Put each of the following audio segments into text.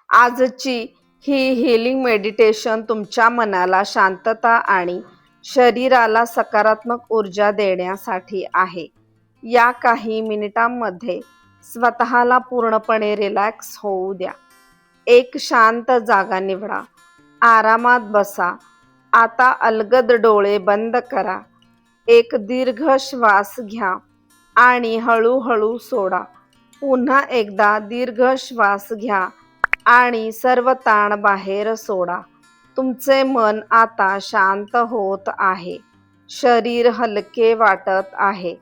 आजची ही healing meditation तुमच्या मनाला शांतता आणि शरीराला सकारात्मक ऊर्जा देण्यासाठी आहे. या काही मिनिटांमध्ये स्वतःला पूर्णपणे रिलॅक्स होऊ द्या. एक शांत जागा निवडा. आरामात बसा. आता अलगद डोळे बंद करा. एक दीर्घ श्वास घ्या आणि हळूहळू सोडा. पुन्हा एकदा दीर्घ श्वास घ्या आणि सर्व ताण बाहेर सोडा. तुमचे मन आता शांत होत आहे. शरीर हलके वाटत आहे.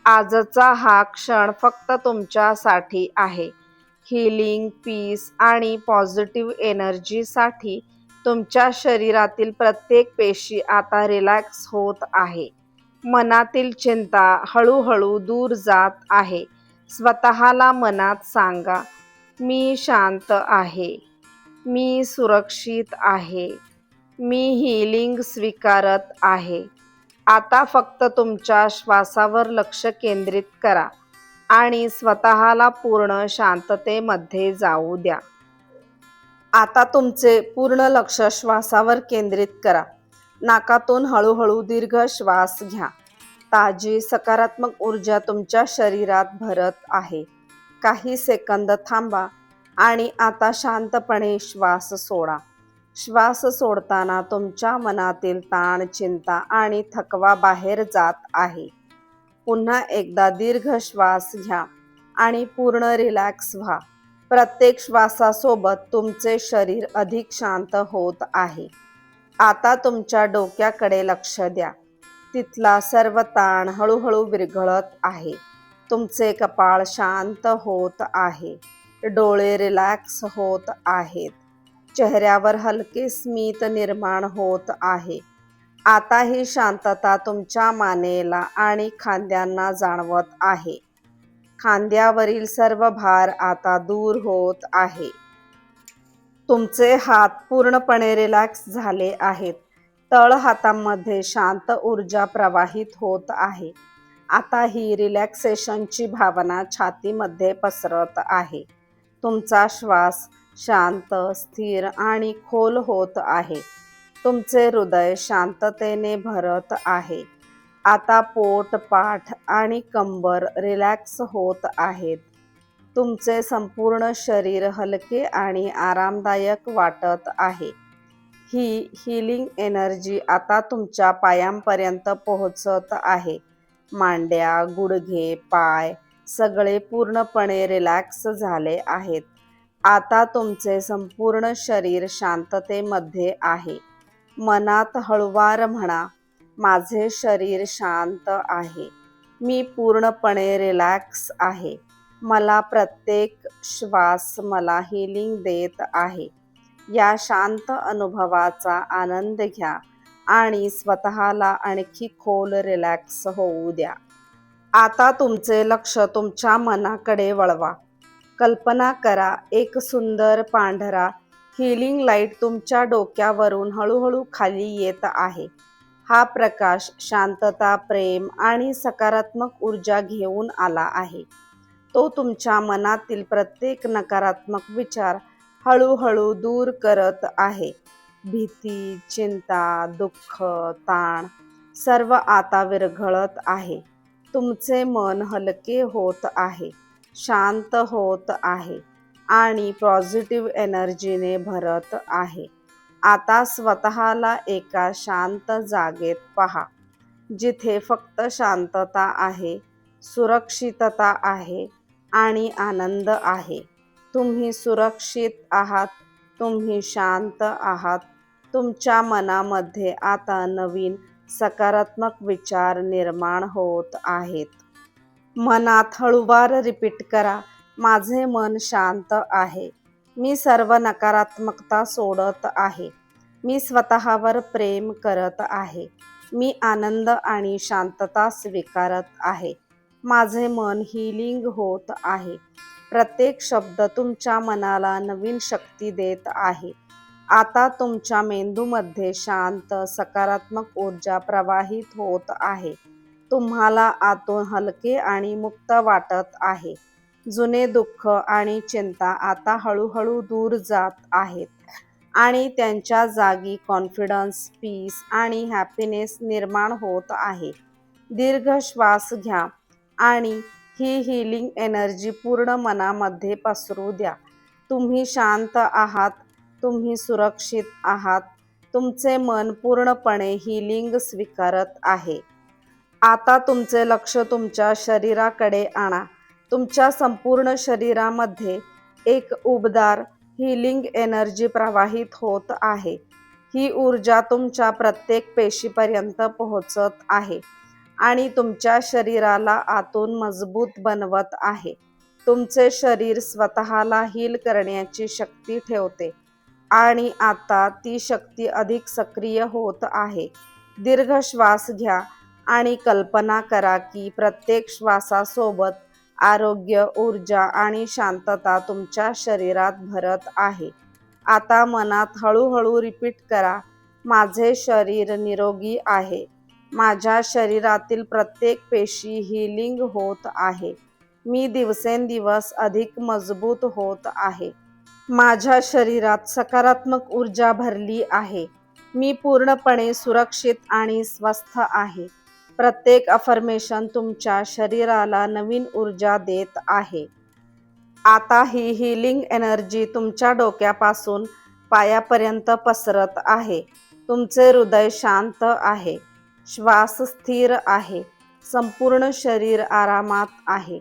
आजचा हा क्षण फक्त तुमच्यासाठी आहे. हीलिंग, पीस आणि पॉझिटिव्ह एनर्जीसाठी तुमच्या शरीरातील प्रत्येक पेशी आता रिलॅक्स होत आहे. मनातील चिंता हळूहळू दूर जात आहे. स्वतःला मनात सांगा, मी शांत आहे. मी सुरक्षित आहे. मी हीलिंग स्वीकारत आहे. आता फक्त तुमच्या श्वासावर लक्ष केंद्रित करा आणि स्वतःला पूर्ण शांततेमध्ये जाऊ द्या. आता तुमचे पूर्ण लक्ष श्वासावर केंद्रित करा. नाकातून हळूहळू दीर्घ श्वास घ्या. ताजी सकारात्मक ऊर्जा तुमच्या शरीरात भरत आहे. काही सेकंद थांबा आणि आता शांतपणे श्वास सोडा. श्वास सोडताना तुमच्या मनातील ताण, चिंता आणि थकवा बाहेर जात आहे. पुन्हा एकदा दीर्घ श्वास घ्या आणि पूर्ण रिलॅक्स व्हा. प्रत्येक श्वासासोबत तुमचे शरीर अधिक शांत होत आहे. आता तुमच्या डोक्याकडे लक्ष द्या. तिथला सर्व ताण हळूहळू विरघळत आहे. तुमचे कपाळ शांत होत आहे. डोळे रिलॅक्स होत आहेत. चेहऱ्यावर हलके स्मित निर्माण होत आहे. आता ही शांतता तुमच्या मानेला आणि खांद्यांना जाणवत आहे. खांद्यावरील सर्व भार आता दूर होत आहे. तुमचे हात पूर्णपणे रिलॅक्स झाले आहेत. तळ हातांमध्ये शांत ऊर्जा प्रवाहित होत आहे. आता ही रिलॅक्सेशनची भावना छातीमध्ये पसरत आहे. तुमचा श्वास शांत, स्थिर आणि खोल होत आहे. तुमचे हृदय शांततेने भरत आहे. आता पोट, पाठ आणि कंबर रिलॅक्स होत आहेत. तुमचे संपूर्ण शरीर हलके आणि आरामदायक वाटत आहे. ही हीलिंग एनर्जी आता तुमच्या पायांपर्यंत पोहोचत आहे. मांड्या, गुडघे, पाय सगळे पूर्णपणे रिलॅक्स झाले आहेत. आता तुमचे संपूर्ण शरीर शांततेमध्ये आहे. मनात हळूवार म्हणा, माझे शरीर शांत आहे. मी पूर्णपणे रिलॅक्स आहे. मला प्रत्येक श्वास मला हीलिंग देत आहे. या शांत अनुभवाचा आनंद घ्या आणि स्वतःला आणखी खोल रिलॅक्स होऊ द्या. आता तुमचे लक्ष तुमच्या मनाकडे वळवा. कल्पना करा, एक सुंदर पांढरा हीलिंग लाईट तुमच्या डोक्यावरून हळूहळू खाली येत आहे. हा प्रकाश शांतता, प्रेम आणि सकारात्मक ऊर्जा घेऊन आला आहे. तो तुमच्या मनातील प्रत्येक नकारात्मक विचार हळूहळू दूर करत आहे. भीती, चिंता, दुःख, ताण सर्व आता विरघळत आहे. तुमचे मन हलके होत आहे, शांत होत आहे आणि पॉझिटिव्ह एनर्जीने भरत आहे. आता स्वतःला एका शांत जागेत पहा, जिथे फक्त शांतता आहे, सुरक्षितता आहे आणि आनंद आहे. तुम्ही सुरक्षित आहात. तुम्ही शांत आहात. तुमच्या मनामध्ये आता नवीन सकारात्मक विचार निर्माण होत आहेत. मनात हळूवार रिपीट करा, माझे मन शांत आहे. मी सर्व नकारात्मकता सोडत आहे. मी स्वतःवर प्रेम करत आहे. मी आनंद आणि शांतता स्वीकारत आहे. माझे मन हीलिंग होत आहे. प्रत्येक शब्द तुमच्या मनाला नवीन शक्ती देत आहे. आता तुमच्या मेंदूमध्ये शांत, सकारात्मक ऊर्जा प्रवाहित होत आहे. तुम्हाला आतून हलके आणि मुक्त वाटत आहे. जुने दुःख आणि चिंता आता हळूहळू दूर जात आहेत आणि त्यांच्या जागी कॉन्फिडन्स, पीस आणि हॅपीनेस निर्माण होत आहे. दीर्घ श्वास घ्या आणि ही हीलिंग एनर्जी पूर्ण मनामध्ये पसरू द्या. तुम्ही शांत आहात, तुम्ही सुरक्षित आहात, तुमचे मन पूर्णपणे हीलिंग स्वीकारत आहे. आता तुमचे लक्ष तुमच्या शरीराकडे आणा. तुमच्या संपूर्ण शरीरामध्ये एक उबदार हीलिंग एनर्जी प्रवाहित होत आहे. ही ऊर्जा तुमच्या प्रत्येक पेशीपर्यंत पोहोचत आहे आणि तुमच्या शरीराला आतून मजबूत बनवत आहे. तुमचे शरीर स्वतःला हील करण्याची शक्ती ठेवते आणि आता ती शक्ती अधिक सक्रिय होत आहे. दीर्घ श्वास घ्या आणि कल्पना करा की प्रत्येक श्वासासोबत आरोग्य, ऊर्जा आणि शांतता तुमच्या शरीरात भरत आहे. आता मनात हळूहळू रिपीट करा, माझे शरीर निरोगी आहे. माझ्या शरीरातील प्रत्येक पेशी हीलिंग होत आहे. मी दिवसेंदिवस अधिक मजबूत होत आहे. माझ्या शरीरात सकारात्मक ऊर्जा भरली आहे. मी पूर्णपणे सुरक्षित आणि स्वस्थ आहे. प्रत्येक अफर्मेशन तुमच्या शरीराला नवीन ऊर्जा देत आहे. आता ही हीलिंग एनर्जी तुमच्या डोक्यापासून पायापर्यंत पसरत आहे. तुमचे हृदय शांत आहे, श्वास स्थिर आहे, संपूर्ण शरीर आरामात आहे.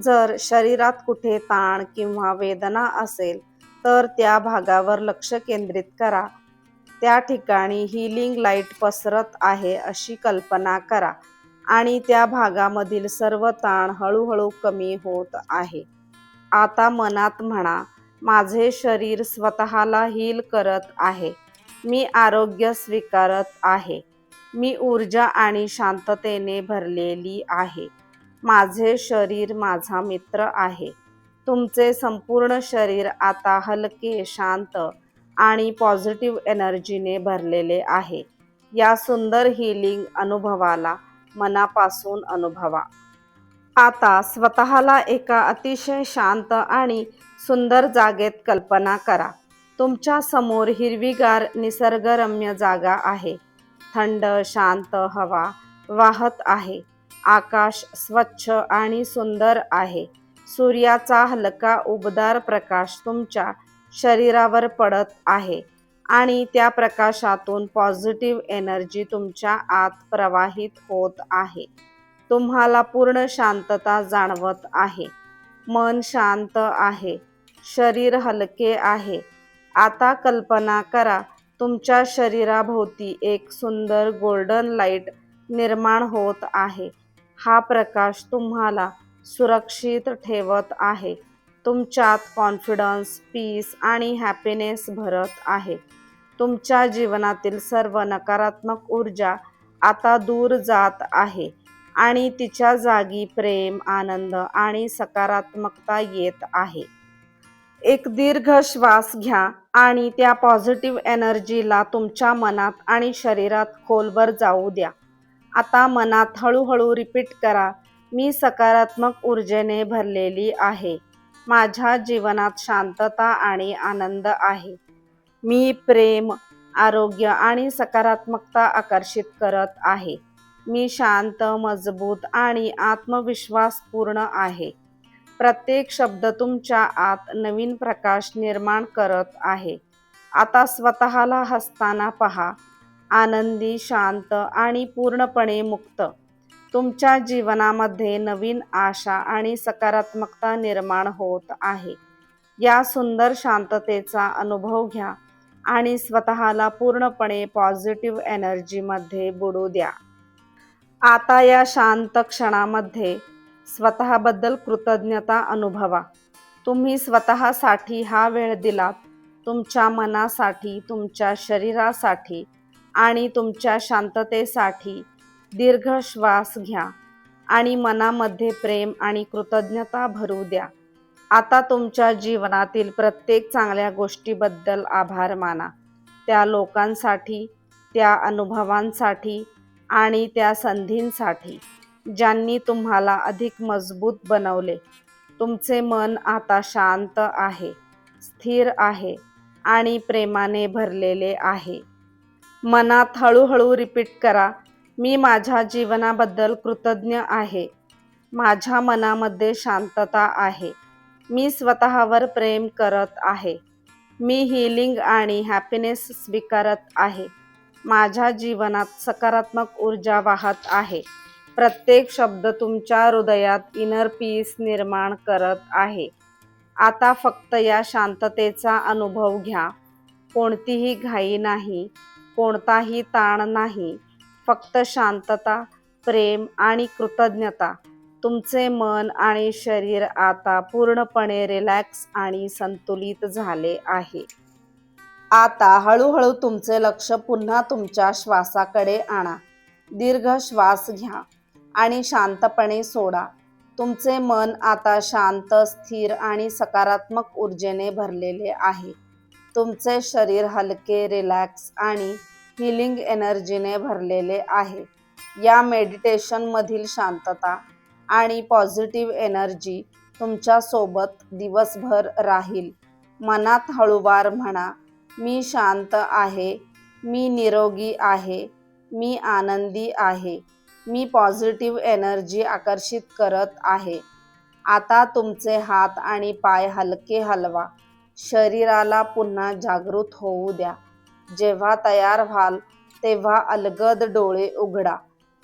जर शरीरात कुठे ताण किंवा वेदना असेल तर त्या भागावर लक्ष केंद्रित करा. त्या ठिकाणी हीलिंग लाईट पसरत आहे अशी कल्पना करा आणि त्या भागामधील सर्व ताण हळूहळू कमी होत आहे. आता मनात म्हणा, माझे शरीर स्वतःला हील करत आहे. मी आरोग्य स्वीकारत आहे. मी ऊर्जा आणि शांततेने भरलेली आहे. माझे शरीर माझा मित्र आहे. तुमचे संपूर्ण शरीर आता हलके, शांत आणि पॉझिटिव्ह एनर्जीने भरलेले आहे. या सुंदर हीलिंग अनुभवाला मनापासून अनुभवा. आता स्वतःला एका अतिशय शांत आणि सुंदर जागेत कल्पना करा. तुमच्या समोर हिरवीगार निसर्गरम्य जागा आहे. थंड, शांत हवा वाहत आहे. आकाश स्वच्छ आणि सुंदर आहे. सूर्याचा हलका उबदार प्रकाश तुमच्या शरीरावर पडत आहे आणि त्या प्रकाशातून पॉझिटिव्ह एनर्जी तुमच्या आत प्रवाहित होत आहे. तुम्हाला पूर्ण शांतता जाणवत आहे. मन शांत आहे. शरीर हलके आहे. आता कल्पना करा, तुमच्या शरीराभोवती एक सुंदर गोल्डन लाईट निर्माण होत आहे. हा प्रकाश तुम्हाला सुरक्षित ठेवत आहे. तुमच्यात कॉन्फिडन्स, पीस आणि हॅपीनेस भरत आहे. तुमच्या जीवनातील सर्व नकारात्मक ऊर्जा आता दूर जात आहे आणि तिच्या जागी प्रेम, आनंद आणि सकारात्मकता येत आहे. एक दीर्घ श्वास घ्या आणि त्या पॉझिटिव्ह एनर्जीला तुमच्या मनात आणि शरीरात खोलवर जाऊ द्या. आता मनात हळूहळू रिपीट करा, मी सकारात्मक ऊर्जेने भरलेली आहे. माझ्या जीवनात शांतता आणि आनंद आहे. मी प्रेम, आरोग्य आणि सकारात्मकता आकर्षित करत आहे. मी शांत, मजबूत आणि आत्मविश्वासपूर्ण आहे. प्रत्येक शब्द तुमच्या आत नवीन प्रकाश निर्माण करत आहे. आता स्वतःला हसताना पहा, आनंदी, शांत आणि पूर्णपणे मुक्त. तुमच्या जीवनामध्ये नवीन आशा आणि सकारात्मकता निर्माण होत आहे. या सुंदर शांततेचा अनुभव घ्या आणि स्वतःला पूर्णपणे पॉझिटिव्ह एनर्जीमध्ये बुडू द्या. आता या शांत क्षणामध्ये स्वतःबद्दल कृतज्ञता अनुभवा. तुम्ही स्वतःसाठी हा वेळ दिलात. तुमच्या मनासाठी, तुमच्या शरीरासाठी आणि तुमच्या शांततेसाठी. दीर्घ श्वास घ्या आणि मनामध्ये प्रेम आणि कृतज्ञता भरू द्या. आता तुमच्या जीवनातील प्रत्येक चांगल्या गोष्टीबद्दल आभार माना. त्या लोकांसाठी, त्या अनुभवांसाठी आणि त्या संधींसाठी ज्यांनी तुम्हाला अधिक मजबूत बनवले. तुमचे मन आता शांत आहे, स्थिर आहे आणि प्रेमाने भरलेले आहे. मनात हळूहळू रिपीट करा, मी माझ्या जीवनाबद्दल कृतज्ञ आहे. माझ्या मनामध्ये शांतता आहे. मी स्वतःवर प्रेम करत आहे. मी हीलिंग आणि हॅपीनेस स्वीकारत आहे. माझ्या जीवनात सकारात्मक ऊर्जा वाहत आहे. प्रत्येक शब्द तुमच्या हृदयात इनर पीस निर्माण करत आहे. आता फक्त या शांततेचा अनुभव घ्या. कोणतीही घाई नाही, कोणताही ताण नाही, फक्त शांतता, प्रेम आणि कृतज्ञता. तुमचे मन आणि शरीर आता पूर्णपणे रिलॅक्स आणि संतुलित झाले आहे. आता हळूहळू तुमचे लक्ष पुन्हा तुमच्या श्वासाकडे आणा. दीर्घ श्वास घ्या आणि शांतपणे सोडा. तुमचे मन आता शांत, स्थिर आणि सकारात्मक ऊर्जेने भरलेले आहे. तुमचे शरीर हलके, रिलॅक्स आणि हीलिंग एनर्जीने भरलेले आहे. या मेडिटेशनमधील शांतता आणि पॉझिटिव्ह एनर्जी तुमच्यासोबत दिवसभर राहील. मनात हळूवार म्हणा, मी शांत आहे, मी निरोगी आहे, मी आनंदी आहे, मी पॉझिटिव्ह एनर्जी आकर्षित करत आहे. आता तुमचे हात आणि पाय हलके हलवा. शरीराला पुन्हा जागृत होऊ द्या. जेव्हा तयार व्हाल तेव्हा अलगद डोळे उघडा.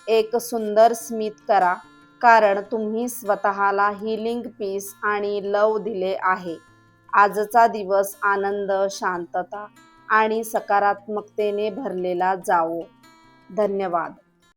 एक सुंदर स्मित करा, कारण तुम्ही स्वतःला हीलिंग, पीस आणि लव दिले आहे. आजचा दिवस आनंद, शांतता आणि सकारात्मकतेने भरलेला जावो. धन्यवाद.